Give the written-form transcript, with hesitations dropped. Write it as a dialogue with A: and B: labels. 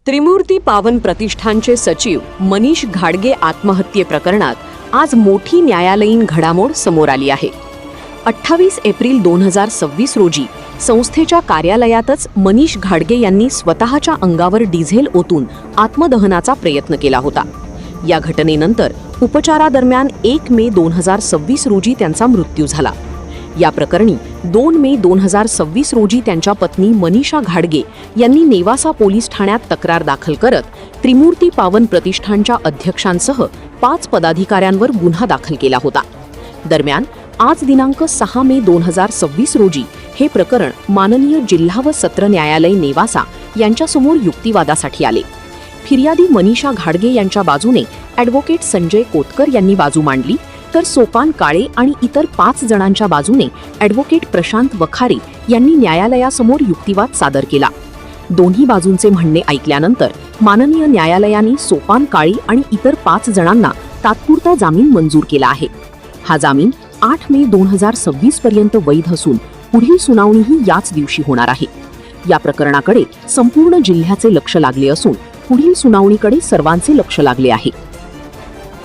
A: त्रिमूर्ती पावन प्रतिष्ठानचे सचिव मनीष घाडगे आत्महत्येप्रकरणात आज मोठी न्यायालयीन घडामोड समोर आली आहे. 28 एप्रिल 2026 रोजी संस्थेच्या कार्यालयातच मनीष घाडगे यांनी स्वतःच्या अंगावर डिझेल ओतून आत्मदहनाचा प्रयत्न केला होता. या घटनेनंतर उपचारादरम्यान 1 मे 2026 रोजी त्यांचा मृत्यू झाला. या प्रकरणी 2 मे 2026 रोजी त्यांच्या पत्नी मनीषा घाडगे यांनी नेवासा पोलीस ठाण्यात तक्रार दाखल करत त्रिमूर्ती पावन प्रतिष्ठानच्या अध्यक्षांसह 5 पदाधिकाऱ्यांवर गुन्हा दाखल केला होता. दरम्यान आज दिनांक 6 मे 2026 रोजी हे प्रकरण माननीय जिल्हा व सत्र न्यायालय नेवासा यांच्यासमोर युक्तिवादासाठी आले. फिर्यादी मनीषा घाडगे यांच्या बाजूने ॲडव्होकेट संजय कोतकर यांनी बाजू मांडली, तर सोपान काळे आणि इतर 5 जणांच्या बाजूने ॲडव्होकेट प्रशांत वखारे यांनी न्यायालयासमोर युक्तिवाद सादर केला. दोन्ही बाजूंचे म्हणणे ऐकल्यानंतर माननीय न्यायालयाने सोपान काळे आणि इतर 5 जणांना तात्पुरता जामीन मंजूर केला आहे. हा जामीन 8 मे 2026 पर्यंत वैध असून पुढील सुनावणीही याच दिवशी होणार आहे. या प्रकरणाकडे संपूर्ण जिल्ह्याचे लक्ष लागले असून पुढील सुनावणीकडे सर्वांचे लक्ष लागले आहे.